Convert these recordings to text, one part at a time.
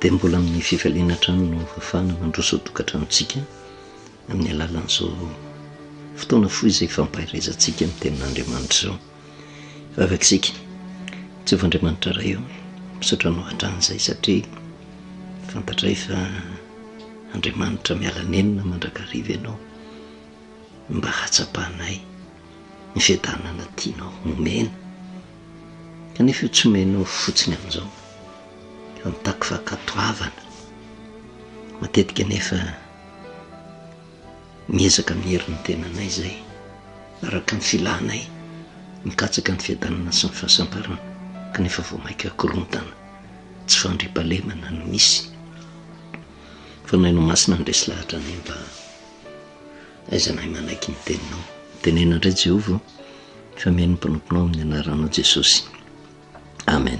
dia mbola amin'ny fifaliana trano no fafana mandroso tokantranontsika amin'ny alalan'izao fotoana foy izay fampahirizantsika amin'ny tenin'Andriamanitra izao. Vavakisika, tsy ho Andriamanitra ray eo misaotra no hatran'izay satria fantatray fa Andriamanitra miala-nenina mandrakariva ianao mba hatsapahanay ny fiadanana tianao nomena, kanefa tsy omenao fotsiny amin'izao fa mitaky fakatoavana. Matetika nefa miezaka mieriny tenanay izay araka ny filanay mikatsaka ny fiadanana sy ny fahasambarana, kanefa vao maika korontana tsy fandriampahalemana no misy. Fa naino masina ndresy lahatra ny mba aizanay manaiky ny teninao. Tenena indray Jehovah fa mihaino mpanomponao amin'ny anaranao Jesosy. Amen.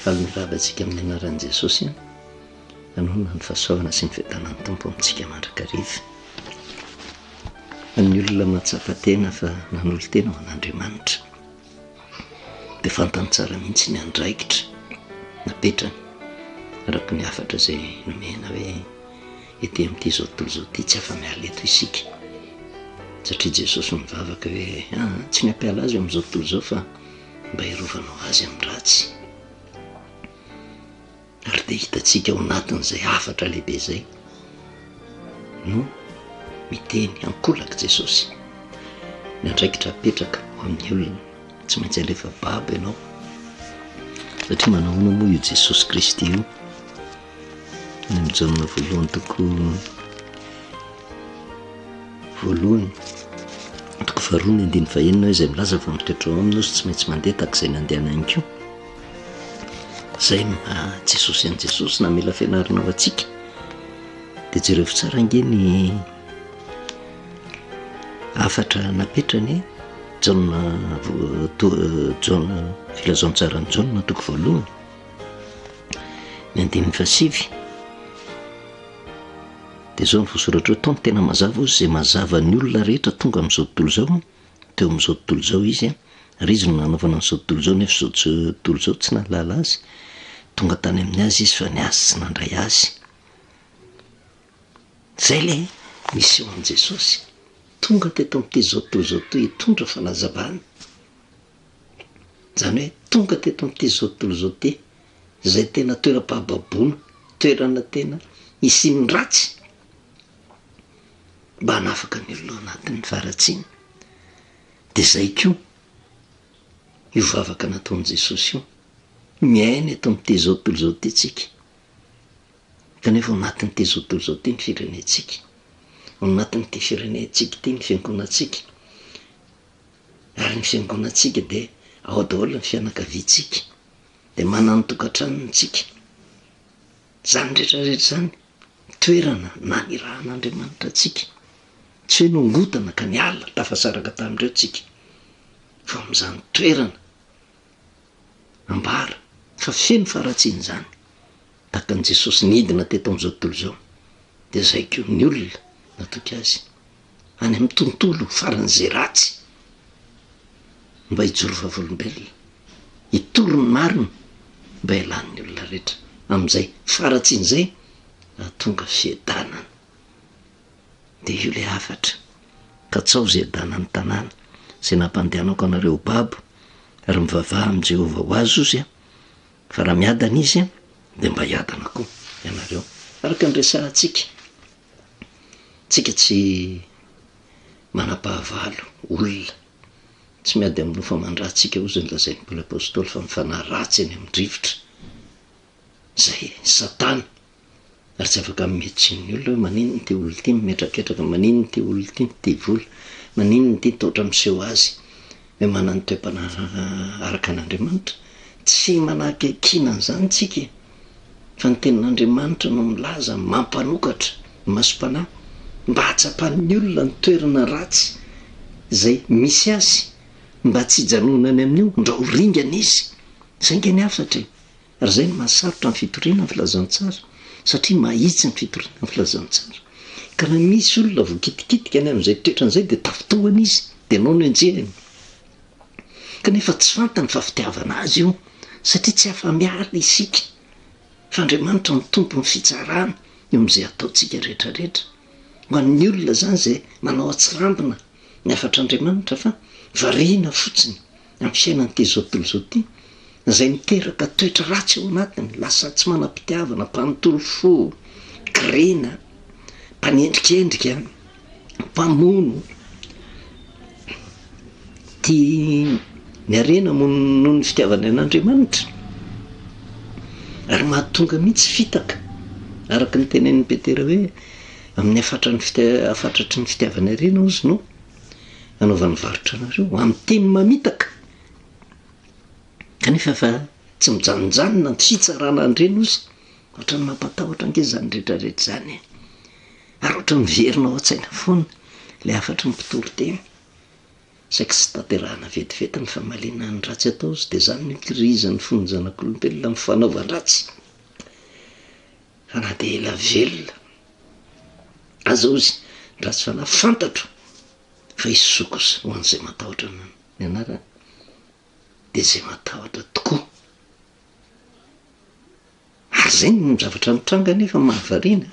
Faly ny vavantsika amin'ny anaran'i Jesosy, anona ny fahasoavana sy ny fiadanan'ny Tompo amintsika mandrakariva. Amin'ny olona mahatsapa tena fa nanolo tena ho an'Andriamanitra dia fantany tsara mihitsy ny andraikitra napetrany araka ny hafatra izay nomena hoe ety amin'ity izao tontolo izao ity tsy afa-miala eto isika, satria Jesosy mivavaka hoe tsy ny ampiala azy amin'izao tontolo izao fa mba hirovanao azy amin'ny ratsy. Ary dia hitantsika ao anatin'izay hafatra lehibe izay no miteny ankolaka Jesosy ny andraikitra apetraka ho amin'ny olona. Tsy maintsy alefa baba ianao satria manahoana moa io Jesosy Kristy io. Ny amin'ny Jaona voalohany toko voalohany toko faharoa ny andiny fahaenina izay milaza fa mitoetra ao aminao sy tsy maintsy mandeha tahaka izay nandehana ihany koa. Izay Jesosy an' Jesosy namela fianarana ho antsika dia jereo tsara ange ny hafatra napetrany filazantsara ny Jaona toko voalohany ny andininy fahasivy. Dia izao ny voasoratra hoe tao tena mazava ozy izay mazava ny olona rehetra tonga amin'izao tontolo izao, teo amin'izao tontolo izao izy ary izy no nanaovana an'izao tontolo izao nefa izao tontolo izao tsy nahalala azy, tonga tany amin'ny azy izy fa ny azy tsy nandray azy. Izay le misy eo amin'i Jesosy, tonga teto amin'ity izao tontolo izao toy hitondra fanazavana, izany hoe tonga teto amin'ity izao tontolo izao ty izay tena toeram-pahababoana, toerana tena isian'ny ratsy mba hanafaka ny olona anatin'ny faharatsiana. Dia izay koa io vavaka nataon'i Jesosy io, miaina eto amin'ity izao tontolo izao ty tsika, kanefa ao anatin'ity izao tontolo izao ty ny firenentsika, ao anatin'ity firenentsika ty ny fiangonantsika, ary ny fiangonantsika dia ao daholo ny fianakaviantsika, dia manana tokantranontsika. Zany rehetrarehetra zany toerana nanirahan'Andriamanitra antsika, tsy hoe nongotana ka niala tafasaraka tamin'ireo tsika, fa amin'izany toerana ambara fa feno faharatsiana izany tahaka an'i Jesosy nidina teto amin'izao tontolo izao. Dia izay koa ny olona natoky azy any amin'ny tontolo faran'izay ratsy mba hijoro vavolombelona, hitoro ny marina mba ialan'ny olona rehetra amin'izay faharatsiana izay tonga fiadanana. Dia io le hafatra ka tsao izay adanan'ny tanàna izay nampandehanako anareo babo ary mivavaha amin'i Jehovah ho azy ozy fa raha miadana izy dia mba hiadana koa ianareo. Araka ny resahantsika, tsika tsy manam-pahavalo olona, tsy miady amin'ny lofa mandratsika ozy ny lazain'ny Paoly apôstôly fa mifanahy ratsy eny amin'ny rivotra izay Satana. Ary tsy afaka mimetsin'ny olona hoe manino ny ty olona ity mimetraketraka, manino ny ty olona ity ty vola, manino ny ty totra miseho azy hoe manana toe-panahy araka an'Andriamanitra. Tsy manakekinana izany tsika fa ny tenin'Andriamanitra no milaza mampanokatra masom-panahy mba hatsapan'ny olona ny toerana ratsy izay misy azy, mba tsy hijanonany amin'io, ndra ho ringana izy. Izay nge ny hafatra. Ary izay no mahasarotra ny fitoriana ny filazantsara, satria mahitsy ny fitoriana ny filazantsara. Ka raha misy olona voakitikitika any amin'izay toetran'izay dia tafitohana izy, dia anao no enjehany. Kanefa tsy fantany fa fitiavana azy io, satria tsy afa-miala isika fa Andriamanitra ny tompo ny fitsarana eo am'izay ataontsika rehetrarehetra. Ho an'ny olona zany zay manao atsirambina ny afatr'Andriamanitra fa variana fotsiny amin'ny fiainan'ity zao tontolo zao ty, izay miteraka toetra ratsy ao anatiny, lasa tsy manam-pitiavana, mpanontolo fo, grena, mpanendrikendrika, mpamono, tia miarena noho ny fitiavana an'Andriamanitra, ary mahatonga mihitsy fitaka araka ny tenen'ny Petera hoe amin'ny afatratry ny fitiavana ireny ozy no anaovany varotra anareo amin'ny teny mamitaka, kanefa fa tsy mijanonjanona ny fitsarana andreny ozy, ohatra ny mampatahotra ange zany rehetrarehetra zany, ary ohatra ny verina ao an-tsaina foana le afatry ny mpitoro teny. Saika sy tanterahana vetivety ny famalina ny ratsy atao izy, dia zany mikirizan'ny fonjanak'olombelona amin'ny fanaovan-dratsy. Fa na dia ela velona aza ozy ratsy fa na fantatro fa isoko ho an'izay matahotra ny anarany, dia izay matahotra tokoa. Ary zay ny zavatra mitranga nefa mahavariana,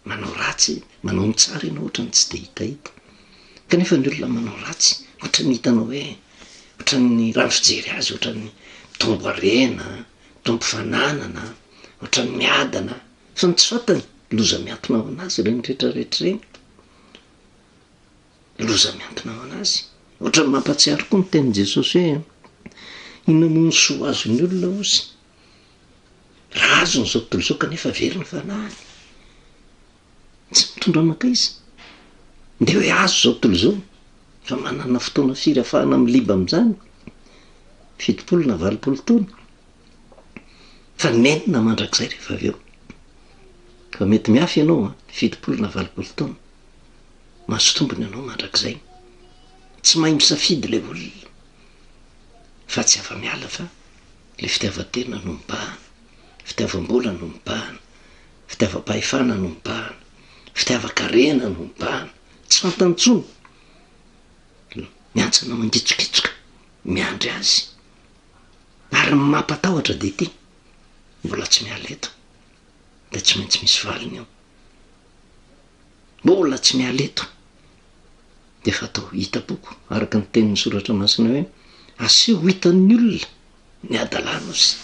manao ratsy, manao tsara ianao ohatra ny tsy dia hitahita, kanefa ny olona manao ratsy ohatra ny hitanao hoe ohatra ny raha fijery azy ohatra ny tombo harena, tombo fananana, ohatra ny miadana, fa ny tsy fantany loza miantona ao anazy ireny rehetrarehetra ireny, loza miantona ao anazy. Ohatra ny mampatsiaro koa ny tenin' Jesosy hoe inona moa ny soa azon'ny olona ozy, raha azony zao tontolo zao kanefa very ny fanahiny, tsy mitondra maka izy. Nde hoe azo zao tontolo zao fa manana fotoana firy ahafahana amin'ny liba amin'izany, 70 na 80 taona, fa nenina mandrakizay rehefa avy eo. Fa mety miafy ianao 70 na 80 taona, mahazo tombony ianao mandrakizay. Tsy mahay misafidy le olona, fa tsy afa-miala fa le fitiavan-tena no mibahana, fitiavam-bola no mibahana, fitiavam-pahefana no mibahana, fitiavan-karena no mibahana, tsy fantantsony, miantsana mangitsokitroka miandry azy. Ary mampatahotra dia ity, mbola tsy miala eto, dia tsy maintsy misy valiny eo, mbola tsy miala eto, dia fatao hita-poko araka ny tenin'ny soratra masina hoe aseho hitan'ny olona ny adalana ozy.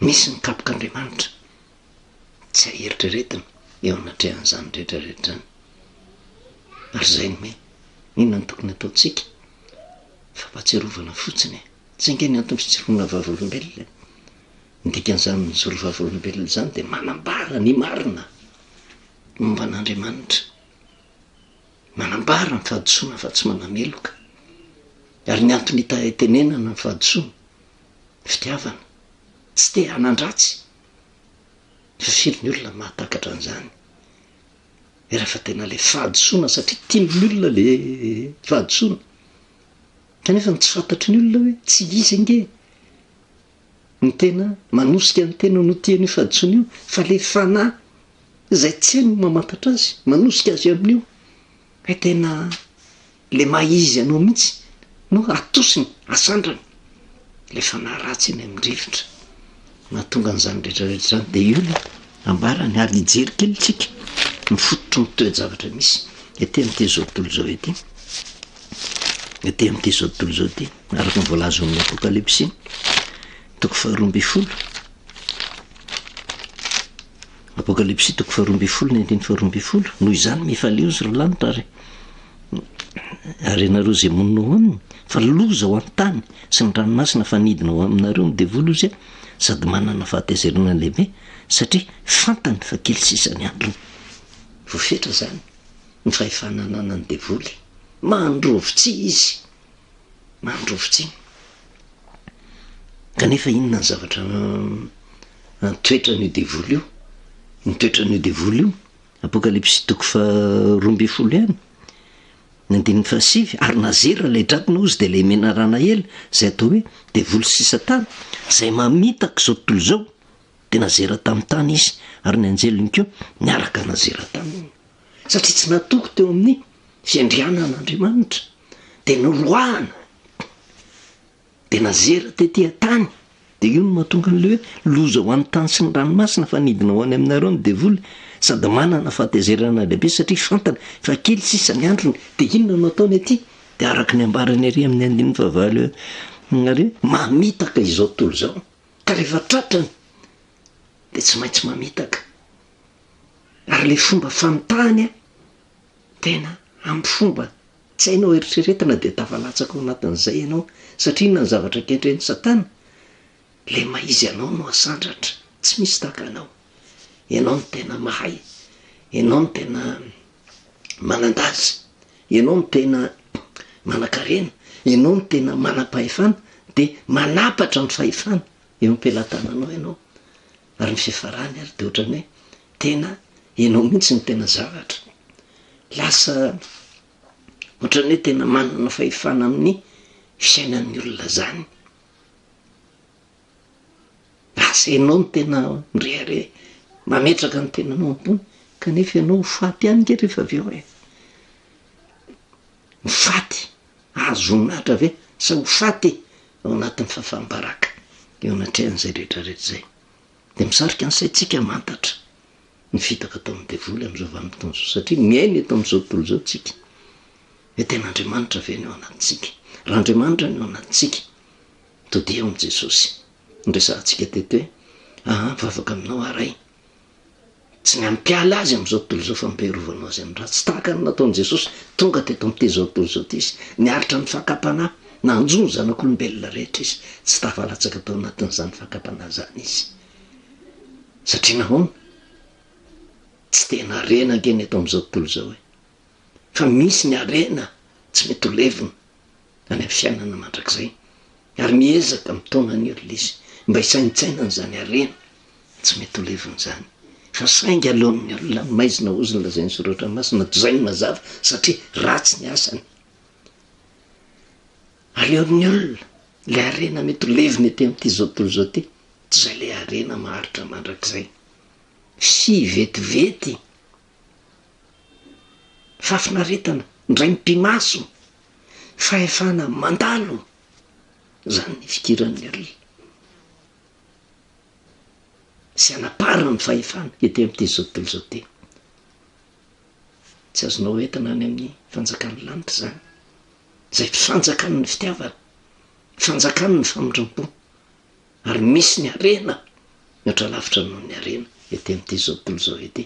Misy ny kapok'Andriamanitra tsy aheritreretina eo anatrehan'izany rehetrarehetra zany. Ary zay ny hoe inona ny tokony ataontsika, fampatsiarovana fotsiny, tsy ange ny antony fitserovana vavolombelona, ny dikan'izany nizoro vavolombelona zany dia manambara ny marina momba an'Andriamanitra, manambara ny fahadisoana fa tsy manameloka. Ary ny antony tenenana ny fahadisoana, fitiavana, tsy te hanan-dratsy, fa firy ny olona mahatakatra an'izany. Rehefa tena le fahadisoana satria tian'ny olona le fahadisoana, kanefa tsy fantatry ny olona hoe tsy izy ange ny tena manosika ny tena no tian'io fahadisoana io, fa le fanahy izay tsy hainy mamantatra azy, manosika azy amin'io, hoe tena le maizy anao mihitsy no atosiny, asandrany le fanahy ratsy eny amin'ny rivotra. Mahatonga an'izany rehetrarehetra zany dia io no ambarany, ary hijery kely tsika mifototro ny toe-javatra misy ety amin'ity zao tontolo zao ety, ety amin'ity zao tontolo zao ety, araka ny voalaza amin'ny Apokalipsy 12, Apokalipsy 12:12, noho izany mifalio zy rolanitra ary ianareo zay monina ao aminy, fa loza ho an-tany sy ny ranomasina fanidina ao aminareo ny devoly ozy, sady manana fahatezerana lehibe satria fantany fa kely sisany androny. Voafetra zany ny fahefananana ny devoly, mandrovitsy izy, mandrovitsy. Kanefa inona ny zavatra toetra ny devoly io, ny toetra ny devoly io, Apokalipsy 12:12 ihany, ny 9:7, ary nazera ilay drakona ozy dia ilay menarana ela izay atao hoe devoly sy Satana, izay mamitaka zao tontolo zao, dia nazera tamin'ny tany izy, ary ny anjeliny koa niaraka nazera taminy, satria tsy natoko teo amin'ny fiandrianan'Andriamanitra, dia noloana de nazera tetya tany de io no mahatonga an'le hoe loza ho an'ny tany sy ny ranomasina fa nidina ho any aminareo ny devoly sady manana fahatezerana lehibe satria fantany fa kely sisa ny androny de inona no ataony aty de araka ny ambarany ary amin'ny andininy favaly ary mamitaka izao tontolo zao ka rehefa tratrany de tsy maintsy mamitaka ary le fomba famitahany a tena amin'ny fomba tsy hainao eritreretana de tafalatsaka ao anatin'izay ianao satria inona ny zavatra kehitreny satana le maizy anao no asandratra tsy misy taka anao ianao no tena mahay ianao no tena manandazy ianao no tena manan-karena ianao no tena manam-pahefana de manapatra ny fahefana eo am-pelatananao ianao ary ny fifarany ary de ohatrany hoe tena ianao mihitsy ny tena zavatra lasa ohatrany hoe tena manana fahefana amin'ny fiainan'ny olona zany lasa ianao no tena mirehare mametraka ny tenanao ambony kanefa ianao ho faty ihany ke rehefa avy eo e ho faty azonahitra ave sa ho faty ao anatin'ny fahafahambaraka eo anatrehan'izay rehetrarehetra zay de misarika ny saitsika mantatra ny fitaka atao amin'ny devoly am'izao vanim-potoana zao satria miainy eto am'izao tontolo zao tsika hoe tena andriamanitra ve ny ao anatintsika raha andriamanitra ny ao anatintsika to dia eo am' Jesosy ndresantsika teto hoe fa afaka aminao aray tsy ny ampiala azy am'izao tontolo zao fa mpiarovanao azy amin'ny raha tsy tahaka ny nataon'i Jesosy tonga teto am'ty zao tontolo zao ty izy niaritra ny fakapanahy nanjo ny zanak'olombelona rehetra izy tsy tafalatsaka atao anatin'izany fakapanahy zany izy satria nahoana tsy tena arena ankeny eto am'izao tontolo zao hoe fa misy ny arena tsy mety ho levina any amin'ny fiainana mandrakizay ary miezaka mitona ny olona izy mba hisainitsainany zany arena tsy mety ho levina zany fa saingy aleon'ny olona maizina oziny lazay ny soratra masina zay ny mazava satria ratsy ny asany aleon'ny olona le arena mety ho levina ety am'ty zao tontolo zao ty tsy zay le arena maharitra mandrakizay sy vetivety fafinaretana ndray mpimaso fahefana mandalo zany ny fikiran'ny olona sy anaparana ny fahefana ety am'ty zao tontolo zao ty tsy azonao entana any amin'ny fanjakan'ny lanitra zany zay fanjakany ny fitiavana fanjakany ny famindram-po ary misy ny arena mihoatra lavitra noho ny arena ety am'ty zao tontolo zao ety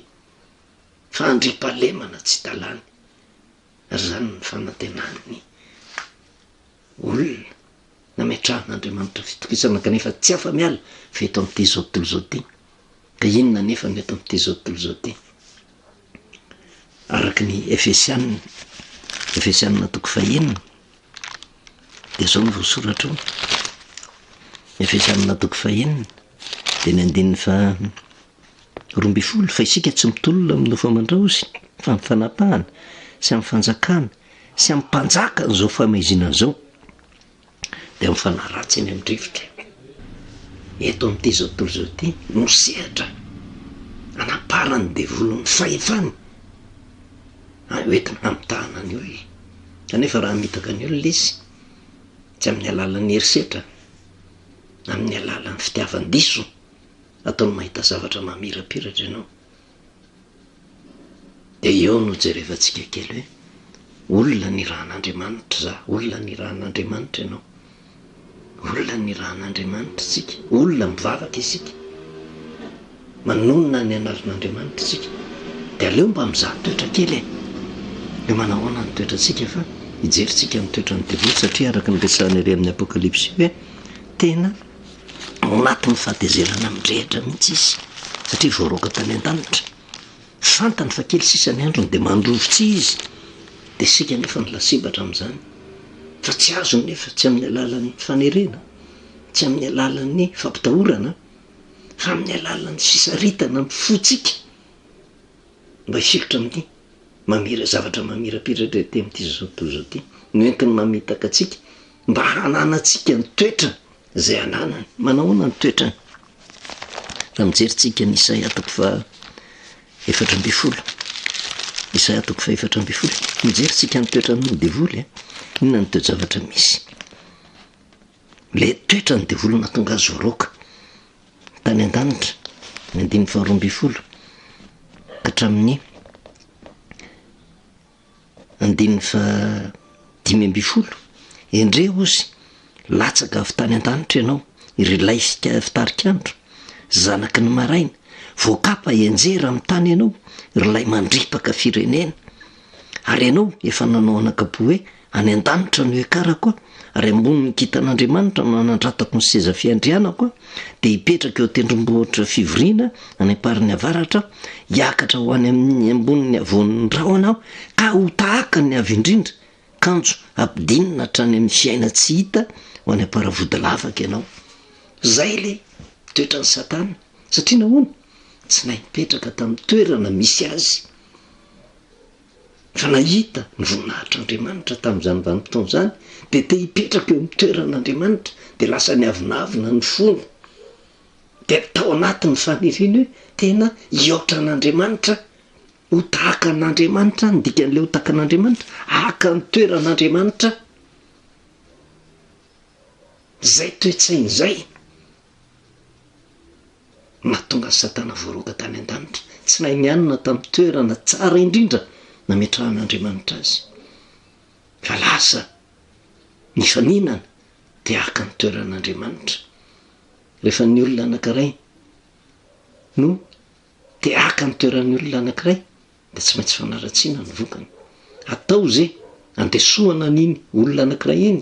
fa andripalemana tsy talany ary zany ny fanantenan'ny olona nametrahan'andriamanitra fitokisana kanefa tsy afa miala fa eto am'ty zao tontolo zao ty ka inona nefa ny eto am'ty zao tontolo zao ty araky ny efesianina toko fahenina de zao ny voasoratra io efesianina toko fahenina de ny andininy fa 12 fa isika tsy mitolona amin'ny nofo aman-draozy fa amin'ny fanapahana sy amin'ny fanjakana sy amin'ny mpanjaka n'izao famaizinana zao de amin'ny fanaratsy eny am'drivotra eto am'ty zao tontolo zao ty nosehatra anaparany devolony fahefany oentina amitahana ny olona kanefa raha mitaka ny olona izy tsy amin'ny alalan'ny herisetra amin'ny alalan'ny fitiavan-diso ataony mahita zavatra mamirapiratra ianao de eo no jerevantsika kely hoe olona ny rahan'andriamanitra za olona ny rahan'andriamanitra ianao olona ny rahan'andriamanitra tsika olona mivavaka isika manonona ny anaran'andriamanitra tsika de aleo mba mizaha toetra kely le manahoana ny toetratsika fa hijeritsika ny toetra ny devoly satria araka ny resahany ary amin'ny apokalipsy hoe tena anatin'ny fahatezerana amindrehitra mihitsy izy satria voaroaka tany an-danitra fantany fa kely sisany androny de mandrovotsy izy de sika nefa ny lasibatra am'izany fa tsy azo nefa tsy amin'ny alalan'ny fanerena tsy amin'ny alalan'ny fampitahorana fa amin'ny alalan'ny fisaritana mifotsika mba hisikotra amin'ity mamira zavatra mamirapiratra ty am'ty zao tontolo zao ty noentiny mamitaka atsika mba hananatsika ny toetra zay ananany manahoana ny toetrany raha mijeritsika ny Isaia toko fa 7 Isaia toko fa 7 mijeritsika ny toetrany devoly inona ny toe-javatra misy le toetrany de volana tonga azy voaroka tany an-danitra ny 12 ka hatramin'ny 15 endre ozy latsaka avy tany an-danitra ianao irylay fitarikandro zanaky ny maraina voakapa enjera amin'ny tany ianao irylay mandripaka firenena ary ianao efa nanao anakapo hoe any an-danitra no ekarako ary ambony kitan'Andriamanitra no anandratako ny seza fiandrianako de hipetraka eo tendrombohitra fivoriana any am-pariny avaratra hiakatra ho any amin'ny amboniny avonin'ny rahona aho ka ho tahaka ny avy indrindra kanjo ampidinina hatrany amin'ny fiaina tsy hita ho any am-paravodilafaka ianao. Zay le toetran'ny Satana satria nahoana tsy nahipetraka tamin'ny toerana misy azy fa nahita ny voninahitr'Andriamanitra tamin'izany vanim-potoana zany de te hipetraka eo amin'ny toeran'Andriamanitra de lasa ny avinavina ny fony de tao anatin'ny faniriany hoe tena hiaotra an'Andriamanitra ho tahaka an'Andriamanitra ny dikan'le ho tahaka an'Andriamanitra haka ny toeran'Andriamanitra. Zay toetsainy zay mahatonga ny Satana voaroka tany an-danitra tsy nahay nianina tamin'ny toerana tsara indrindra nametrahan'Andriamanitra azy fa lasa ny faninana de haka ny toeran'Andriamanitra. Rehefa ny olona anankiray no te haka ny toeran'ny olona anankiray de tsy maintsy fanaratsiana ny vokany atao zay andesoana n'iny olona anankiray iny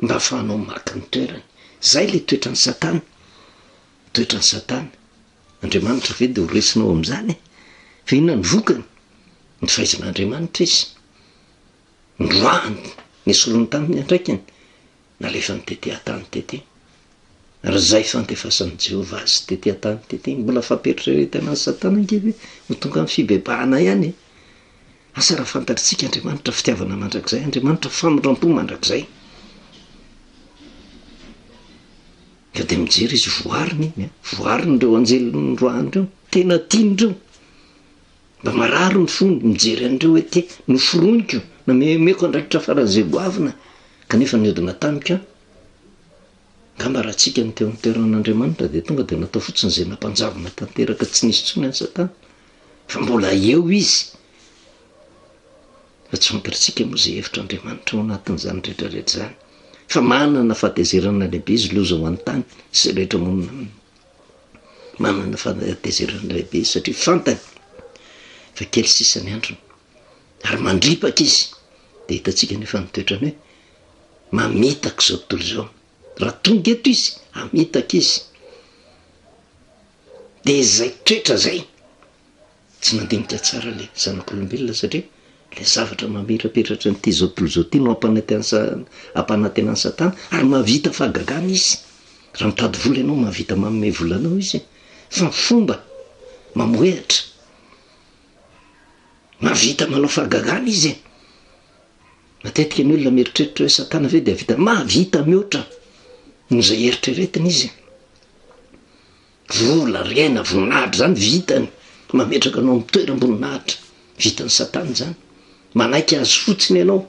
mba ahafahanao maka ny toerany. Zay le toetran'ny Satana. Toetran'ny Satana Andriamanitra ve de ho resinao am'izany fa inona ny vokany ny fahaizan'Andriamanitra izy ndroahany ny solony taminy andraikiny nalefa ny tete atany tete ary zay fantefasan'ny Jehovah azy tete atany tete mbola fampieritrereta ny Satana ngevy ho tonga amin'ny fibebahana ihany. Asa raha fantatritsika Andriamanitra fitiavana mandrakizay Andriamanitra famoram-po mandrakizay ka de mijery izy voariny reo anjelony roahany reo tena tian'ireo mba mararo ny fony mijery an'ireo hoe te noforonika na memeko andraikitra faran'izay goavina kanefa niodina tamika ngamba raha tsika ny teo amin'ny toeran'Andriamanitra de tonga de natao fotsiny zay nampanjavona tanteraka tsy nisy tsony any Satana fa mbola eo izy fa tsy fantaritsika moa zay hevitr'Andriamanitra ao anatin'izany rehetrarehetra zany fa manana fahatezerana lehibe izy loza ho any tany sy rehetra monina manana fahatezerana lehibe satria fantany fa kely sisany androny ary mandripaka izy de hitantsika nefa nitoetrany hoe mamitaka zao tontolo zao raha tonga eto izy amitaka izy de zay toetra zay tsy nandinika tsara le zanak'olombelona satria le zavatra mamiraperatra nyity zao tontolo zao ty no ampanantenan'ny Satana ary mahavita fahagagana izy raha mitady vola ianao mahavita manome volanao izy fa fomba mamoehatra mahavita manao fahagagana izy matetika ny olona mieritreritra hoe Satana ve de avita mahavita mihoatra no zay eritreretiny izy vola riaina voninahitra zany vitany mametraka anao mitoeram-boninahitra vitan'ny Satana zany manaiky azy fotsiny ianao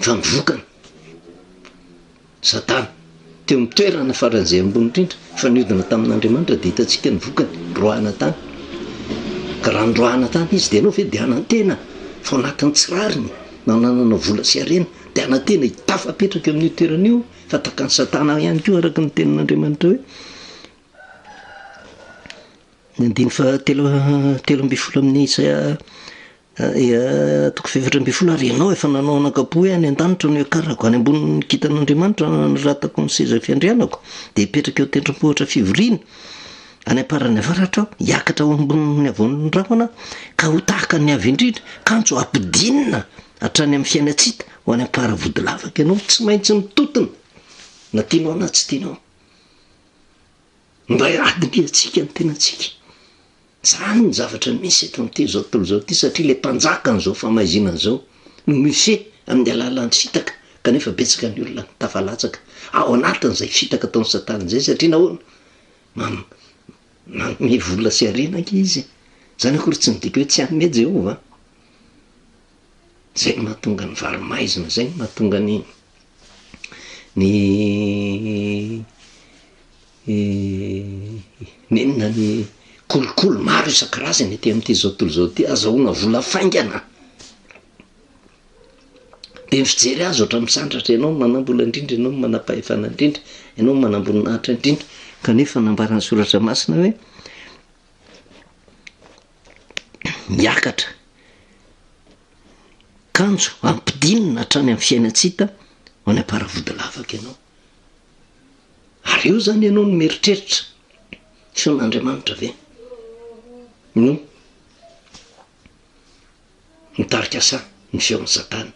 fa mivokany Satana teo mitoerana faran'izay ambony indrindra fa niodina tamin'Andriamanitra de hitantsika ny vokany roahana tany ka raha ndroahana tany izy de anao ve de anantena fa anatin'ny tsirariny na nananao vola sy arena de anantena hitafapetraka amin'io toeran'io fa takan'ny Satana ihany koa araka ny tenin'Andriamanitra hoe nandiny fa telo ambifolo amin'ny toko fefatra ambifolo ary ianao efa nanao anakapo hoe any an-danitra no ekarako any ambony kitan'Andriamanitra nyratako ny seza fiandrianako de hipetraka eo tendrombohitra fivoriana any am-parany avaratra aho hiakatra ho amboniny avonin'ny rahona ka ho tahaka ny avy indrindra kanjo ampidinina hatrany amin'ny fiainatsita ho any am-paravodilafaka ianao tsy maintsy mitotona na tianao na tsy tianao mba adiny atsika ny tenatsika zany ny zavatra misy eto amin'ity zao tontolo zao ty satria le mpanjaka n'izao famaizinana zao no mife amin'ny alalan'ny fitaka kanefa betsaka ny olona tafalatsaka ao anatin'izay fitaka ataon'ny Satana zay satria nahoana manome vola sy arenaka izy zany akory tsy midika hoe tsy hanome Jehova zay ny mahatonga ny varomaizina zay ny mahatonga ny nenona ny kolokolo maro isan-karazany ty am'ty zao tontolo zao ty azahoana vola faingana de mifijery azy ohatra misandratra ianao manambola indrindra ianao manam-pahefana indrindra ianao manamboninahitra indrindra kanefa nambarany soratra masina hoe miakatra kanjo ampidinina hatrany amin'ny fiainatsita ho any am-paravody lavaka ianao ary io zany ianao no mieritreritra feon'Andriamanitra ve no mitarika asa ny feon'ny Satana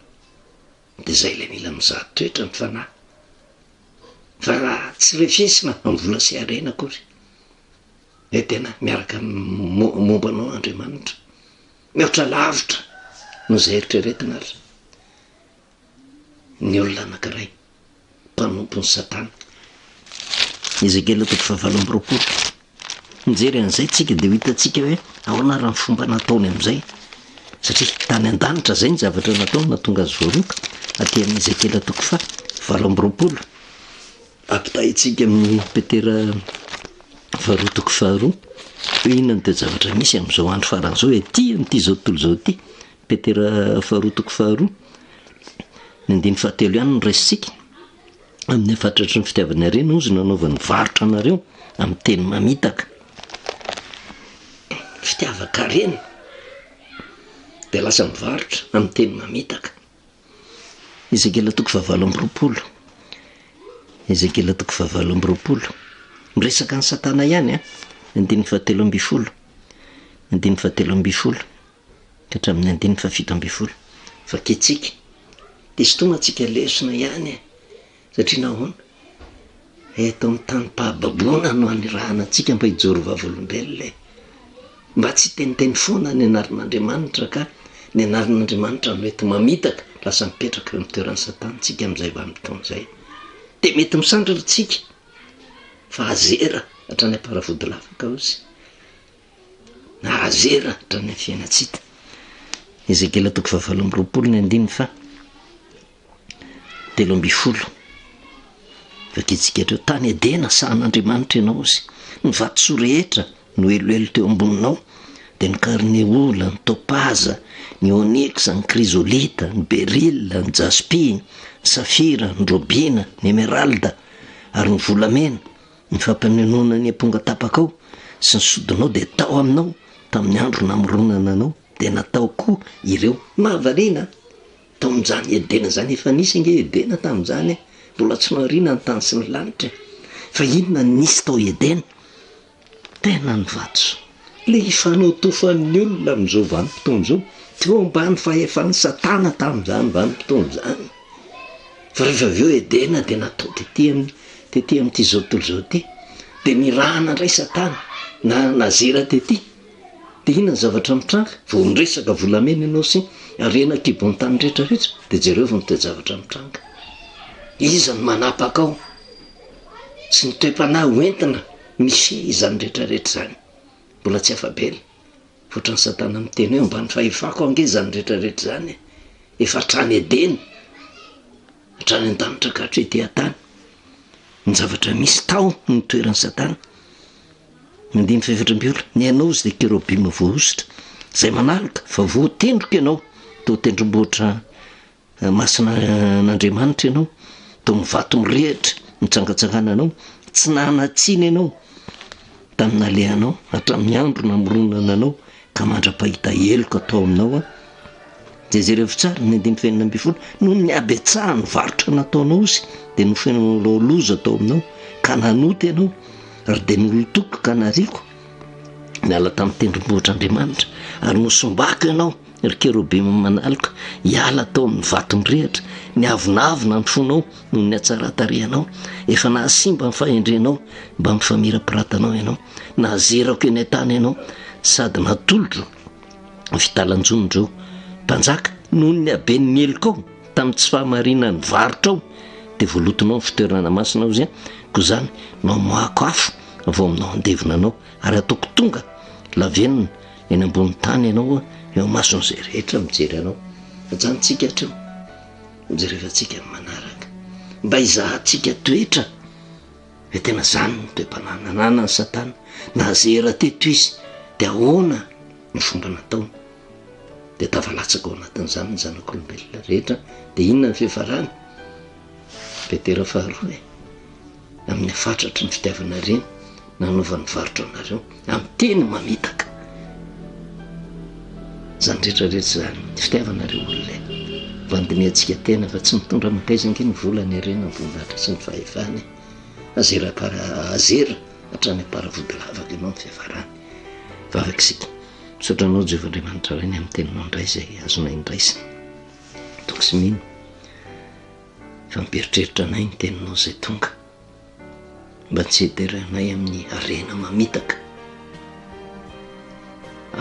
de zay le mila mizaha toetra ny fanahy fa tsy refesina amin'ny vola sy harena akory e tena miaraka mombanao Andriamanitra mihoatra lavitra no zay eritreretina ary ny olona anankiray mpanompon'ny Satana. Ezekela 7:20 mijery an'izay tsika de ho hitatsika hoe ahoana raha ny fomba nataony am'izay satria tany an-danitra zay ny zavatra nataony natonga azy voaroka aty amin'ny Ezekela 7:20 ampitahitsika amin'ny Petera 2:2 hoe inona ny zavatra misy am'izao andro faran'izao hoe ty am'ty zao tontolo zao ty. Petera 2:2 ny 7 ihany no resitsika amin'ny afatratry ny fitiavany arena ozy nanaovany varotra anareo amin'ny teny mamitaka fitiavaka arena de lasa mivarotra amin'ny teny mamitaka. Ezekela 7:20 Ezekela 7:20 miresaka ny Satana ihany ny 7:20 ny 7:20 hatramin'ny 7:70 fa ketsika de sotomatsika lesona ihany satria nahoana eto amin'ny tany pahababoana no anirahana antsika mba hijoro vavolombelona mba tsy teniteny foana ny anarin'Andriamanitra ka ny anarin'Andriamanitra no mety mamitaka lasa mipetraka eo amin'ny toeran'ny Satana tsika amin'izay vanim-potoan'izay de mety misandratra tsika fa azera hatrany am-paravody lavaka ozy na azera hatrany amin'ny fiainatsika. Ezekela 7:20 ny 9:30 fakitsika treo tany Edena sahan'Andriamanitra ianao ozy ny vatosoa rehetra no eloelo teo amboninao de ny karneola, ny topaza, ny onyxa, ny krizolita, ny berilla, ny jaspi, ny safira, ny robina, ny emeralda ary ny volamena ny fampanenona ny amponga tapakao sy ny sodinao de tao aminao tamin'ny andro namoronana anao de natao koa ireo mahavariana tao amin'izany Edena zany efa nisy nge Edena tamin'izany mbola tsy mahariana ny tany sy ny lanitra fa inona nisy tao Edena tena ny vatso le ifanotofan'ny olona amin'izao vanim-potoana zao teo ambany fahefan'ny Satana tamin'izany vanim-potoana zany fa rehefa avy eo Edena de natao tety amin'ty zao tontolo zao ty de nirahana indray Satana na nazera tety de inona ny zavatra mitranga vao miresaka volamena ianao sy arena kibony tany rehetrarehetra de jereo vao miteo zavatra mitranga iza ny manapaka ao sy ny toe-panahy hoentina misy izany rehetrarehetra zany mbola tsy afabela fotrany Satana miteny hoe mbany fahefako ange zany rehetrarehetra zany efa hatrany Edena hatrany an-danitra ka hatro ety an-tany ny zavatra misy tao ny toeran'ny Satana. Ny 7:20 ny ianao izy de kerobima voaositra zay manalika fa voatendroka ianao to tendrombohitra masina n'Andriamanitra ianao to mivato mirehitra mitsangatsangana tsy nanatsiny ianao tamina lehanao hatramin'ny andro namoronana anao ka mandra-pahita eloka atao aminao de zay rehefa tsara ny 7:20 noho ny abetsahany varotra nataonao izy de nofenao loza atao aminao ka nanoty ianao ary de nolotoko ka nariko miala tamin'ny tendrombohitr'Andriamanitra ary nosombako ianao ry kerobima manaloka hiala tao amin'ny vato mirehitra ny avonavona ny fonao noho ny atsaratarehanao efa nahasimba ny fahendrenao mba mifamira-piratanao ianao nazerako eny an-tany ianao sady natolotro fitalanjonondreo mpanjaka noho ny aben'ny elokao tamin'ny tsy fahamarinany varotra ao de voalotonao ny fitoerana masina ao zay koa zany nao moako afo vao aminao andevonanao ary ataoko tonga lavenina eny ambony tany ianao eo mason'izay rehetra mijery anao ajanontsika hatreo mijery efa tsika ny manaraka mba izahantsika toetra hoe tena zany ny toe-panana nanany satana nazera teto izy de ahoana ny fomba nataony de tavalatsaka ao anatin'izany ny zanak'olombelona rehetra de inona ny fiafarany petera faharoa amin'ny afatratry ny fitiavana reny nanaovany varotra anareo amin'ny teny mamitaka zany rehetrarehetra zany fitiavanareo olona vandiniantsika tena fa tsy mitondra makaizanky ny volany ireny ambonahitra sy ny fahefany azera hatrany aparavody lavaka ianao ny fiafarany vavakisika misotranao Jehovandriamanitra reny amin'ny teninao indray zay azonay indraisina tonga sy mino fa miperitreritra anay ny teninao zay tonga mba tsy hiteranay amin'ny arena mamitaka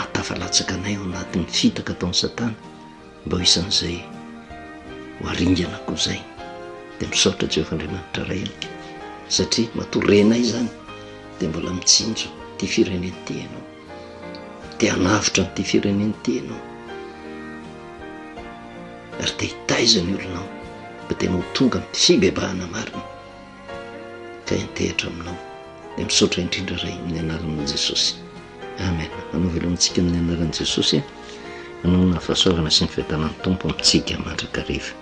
atafalatsaka anay ao anatin'ny fitaka ataon'ny satana mba ho isan'izay ho aringana koa zay de misaotra Jehovandriamanitra ray satria matorenay zany de mbola mitsinjo ty fireneny ty ianao de hanavitra n'ty fireneny ty ianao ary te hitaizany olonao mba tena ho tonga ny fibebahana marina ka intehitra aminao de misaotra indrindra ray amin'ny anaran'i Jesosy amen. Manao velontsika amin'ny anaran'i Jesosy manao na fahasoavana sy ny fiadanan'ny tompo amintsika mandrakariva.